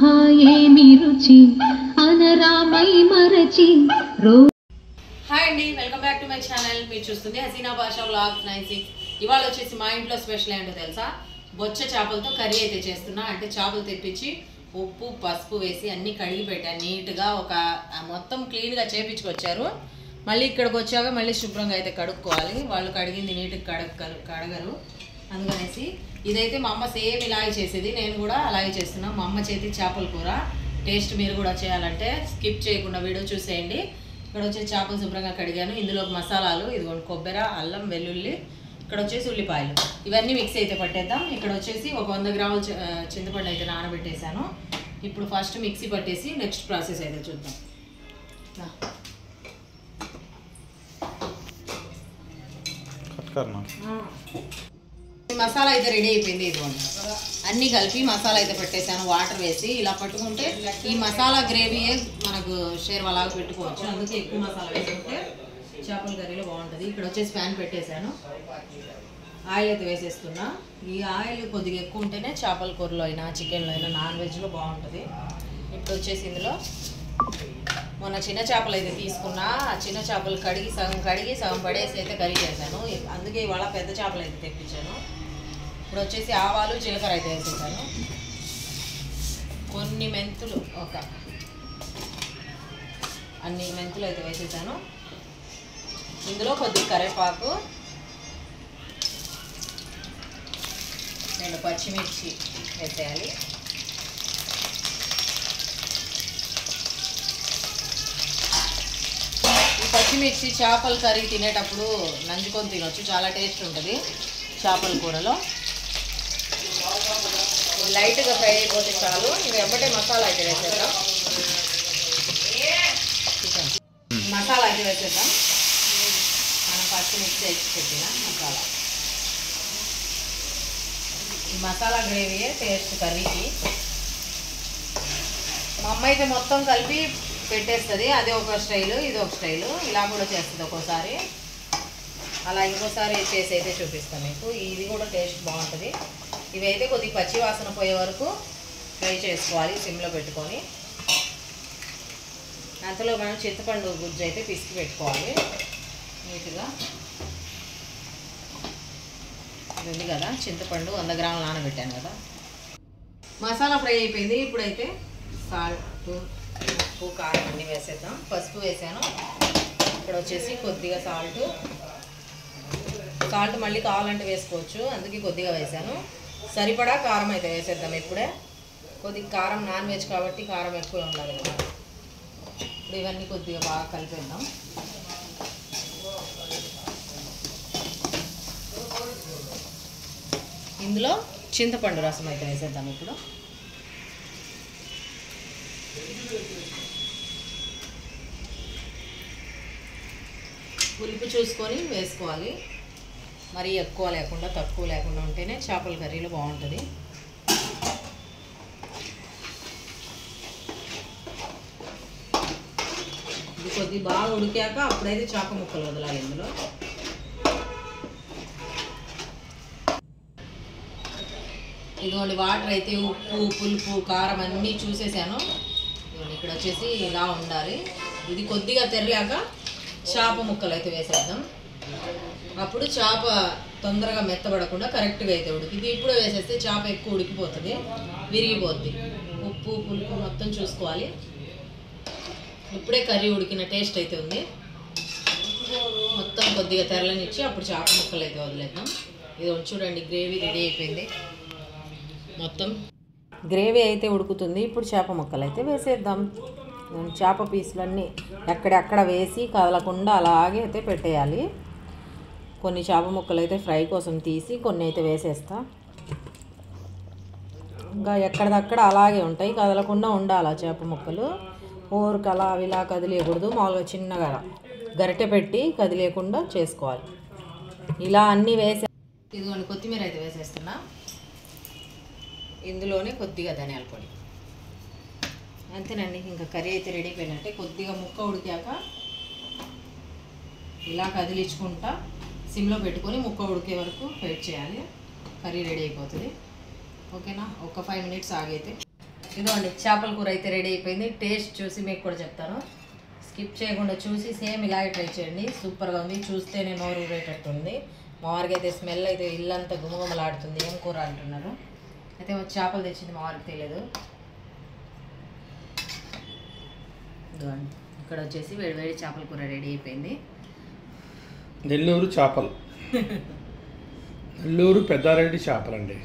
ఆహా ఏమి రుచి అనరామై మరచి హాయ్ అండి, welcome back to my channel. మీరు చూస్తుంది హసీనా భాషా వ్లాగ్స్ 96. ఇవాళ వచ్చేసి మా ఇంట్లో స్పెషల్ ఏంటో తెలుసా? బొచ్చ చేపలతో కర్రీ అయితే చేస్తున్నా. అంటే చేపలు తెప్పించి ఉప్పు పసుపు వేసి అన్నీ కడిగి పెట్టాను నీట్గా. ఒక మొత్తం క్లీన్గా చేపించుకొచ్చారు. మళ్ళీ ఇక్కడికి వచ్చాక మళ్ళీ శుభ్రంగా అయితే కడుక్కోవాలి. వాళ్ళు కడిగింది నీట్గా కడగరు. అందుకనేసి ఇదైతే మా అమ్మ సేమ్ ఇలాగే చేసేది, నేను కూడా అలాగే చేస్తున్నాను. మా అమ్మ చేతి చేపల కూర టేస్ట్ మీరు కూడా చేయాలంటే స్కిప్ చేయకుండా వీడియో చూసేయండి. ఇక్కడ వచ్చేసి చేపలు శుభ్రంగా కడిగాను. ఇందులో మసాలాలు ఇదిగోండి, కొబ్బరి, అల్లం, వెల్లుల్లి, ఇక్కడ వచ్చేసి ఉల్లిపాయలు, ఇవన్నీ మిక్స్ అయితే పట్టేద్దాం. ఇక్కడ వచ్చేసి ఒక 100 గ్రాముల చింతపండు అయితే నానబెట్టేశాను. ఇప్పుడు ఫస్ట్ మిక్సీ పట్టేసి నెక్స్ట్ ప్రాసెస్ అయితే చూద్దాం. మసాలా అయితే రెడీ అయిపోయింది. ఇదిగోండి, అన్నీ కలిపి మసాలా అయితే పెట్టేశాను. వాటర్ వేసి ఇలా పట్టుకుంటే ఈ మసాలా గ్రేవీయే మనకు షేర్వాలాగా పెట్టుకోవచ్చు. అందుకే ఎక్కువ మసాలా వేసుకుంటే చేపల కర్రీలో బాగుంటుంది. ఇక్కడ వచ్చేసి ప్యాన్ పెట్టేశాను. ఆయిల్ అయితే వేసేస్తున్నా. ఈ ఆయిల్ కొద్దిగా ఎక్కువ ఉంటేనే చేపల కూరలో అయినా చికెన్లో అయినా నాన్ వెజ్లో బాగుంటుంది. ఇప్పుడు వచ్చేసి ఇందులో మొన్న చిన్న చేపలు అయితే తీసుకున్నా. ఆ చిన్న చేపలు కడిగి సగం పడేసి అయితే కర్రీ చేశాను. అందుకే ఇవాళ పెద్ద చేపలు అయితే తెప్పించాను. ఇప్పుడు వచ్చేసి ఆవాలు, జీలకర్ర అయితే వేసేసాను. కొన్ని మెంతులు, అన్ని మెంతులు అయితే వేసేసాను. ఇందులో కొద్దిగా కరివేపాకు, 2 పచ్చిమిర్చి వేసేయాలి. ఈ పచ్చిమిర్చి చేపల కర్రీ తినేటప్పుడు నంచుకొని తినొచ్చు, చాలా టేస్ట్ ఉంటుంది చేపల కూరలో. లైట్గా ఫ్రై అయిపోతే చాలు. ఇవి ఎప్పటి మసాలా అయితే వేసేద్దాం. మసాలా అయితే వేసేద్దాం. మనం ఫస్ట్ మిక్స్ చేసి పెట్టిన మసాలా. ఈ మసాలా గ్రేవీయే టేస్ట్ కర్రీకి. మా అమ్మ అయితే మొత్తం కలిపి పెట్టేస్తుంది. అదే ఒక స్టైలు, ఇది ఒక స్టైలు. ఇలా కూడా చేస్తుంది ఒక్కోసారి. అలా ఇంకోసారి చేసి అయితే చూపిస్తాను మీకు. ఇది కూడా టేస్ట్ బాగుంటుంది. ఇవైతే కొద్దిగా పచ్చి వాసన పోయే వరకు ఫ్రై చేసుకోవాలి సిమ్లో పెట్టుకొని. అంతలో మనం చింతపండు గుజ్జు అయితే పిసికి పెట్టుకోవాలి నీట్గా. ఇది ఉంది కదా చింతపండు, 100 గ్రాములు నానబెట్టాను కదా. మసాలా ఫ్రై అయిపోయింది. ఇప్పుడైతే సాల్ట్, ఉప్పు, కారం అన్నీ వేసేద్దాం. పసుపు వేసాను. ఇక్కడ వచ్చేసి కొద్దిగా సాల్ట్ మళ్ళీ కావాలంటే వేసుకోవచ్చు, అందుకే కొద్దిగా వేసాను. సరిపడా కారం అయితే వేసేద్దాం. ఇప్పుడే కొద్దిగా కారం, నాన్ వెజ్ కాబట్టి కారం ఎక్కువ ఉండాలి కదా. ఇప్పుడు ఇవన్నీ కొద్దిగా బాగా కలిపేద్దాం. ఇందులో చింతపండు రసం అయితే వేసేద్దాం. ఇప్పుడు పులుపు చూసుకొని వేసుకోవాలి. మరీ ఎక్కువ లేకుండా తక్కువ లేకుండా ఉంటేనే చేపల కర్రీలో బాగుంటుంది. ఇది కొద్దిగా బాగా ఉడికాక అప్పుడైతే చేప ముక్కలు వదలాలి. ఇందులో ఇదిగోండి వాటర్ అయితే ఉప్పు, పులుపు, కారం అన్నీ చూసేసాను. ఇక్కడ వచ్చేసి ఇలా ఉండాలి. ఇది కొద్దిగా తెరలాక చేప ముక్కలు అయితే వేసేద్దాం. అప్పుడు చేప తొందరగా మెత్తబడకుండా కరెక్ట్గా అయితే ఉడికింది. ఇప్పుడు వేసేస్తే చేప ఎక్కువ ఉడికిపోతుంది, విరిగిపోద్ది. ఉప్పు, పులుపు మొత్తం చూసుకోవాలి. ఇప్పుడే కర్రీ ఉడికిన టేస్ట్ అయితే ఉంది. మొత్తం కొద్దిగా తెరలనిచ్చి అప్పుడు చేప ముక్కలు అయితే వదిలేద్దాం. ఇది చూడండి, గ్రేవీ రెడీ అయిపోయింది. మొత్తం గ్రేవీ అయితే ఉడుకుతుంది. ఇప్పుడు చేప ముక్కలు అయితే వేసేద్దాం. చేప పీసులన్నీ ఎక్కడెక్కడ వేసి కదలకుండా అలాగే అయితే పెట్టేయాలి. కొన్ని చేప ముక్కలు అయితే ఫ్రై కోసం తీసి కొన్ని అయితే వేసేస్తా. ఇంకా ఎక్కడిదక్కడ అలాగే ఉంటాయి, కదలకుండా ఉండాలి చేప ముక్కలు. ఊరికి అలా ఇలా కదిలేయకూడదు. మామూలుగా చిన్నగా గరిటె పెట్టి కదిలేయకుండా చేసుకోవాలి. ఇలా అన్నీ వేసే ఇదిగోండి, కొత్తిమీర అయితే వేసేస్తున్నా. ఇందులోనే కొద్దిగా ధనియాల పొడి. అంతేనండి, ఇంకా కర్రీ అయితే రెడీ అయిపోయినట్టే. కొద్దిగా ముక్క ఉడికాక ఇలా కదిలించుకుంటా సిమ్లో పెట్టుకొని ముక్క ఉడికే వరకు వెయిట్ చేయాలి. కర్రీ రెడీ అయిపోతుంది. ఓకేనా? ఒక 5 మినిట్స్ ఆగైతే ఇదిగోండి చేపల కూర అయితే రెడీ అయిపోయింది. టేస్ట్ చూసి మీకు కూడా చెప్తాను, స్కిప్ చేయకుండా చూసి సేమ్ ఇలాగే ట్రై చేయండి. సూపర్గా ఉంది, చూస్తేనే నోరు ఊరేటట్టు ఉంది. మా వారికి అయితే స్మెల్ అయితే ఇల్లంతా గుమగుమలాడుతుంది. ఏం కూర అంటున్నారు. అయితే చేపలు తెచ్చింది మా వారికి తెలియదు. ఇదిగోండి ఇక్కడ వచ్చేసి వేడి వేడి చేపల కూర రెడీ అయిపోయింది. నెల్లూరు చేపలు, నెల్లూరు పెద్దారెడ్డి చేపలండి.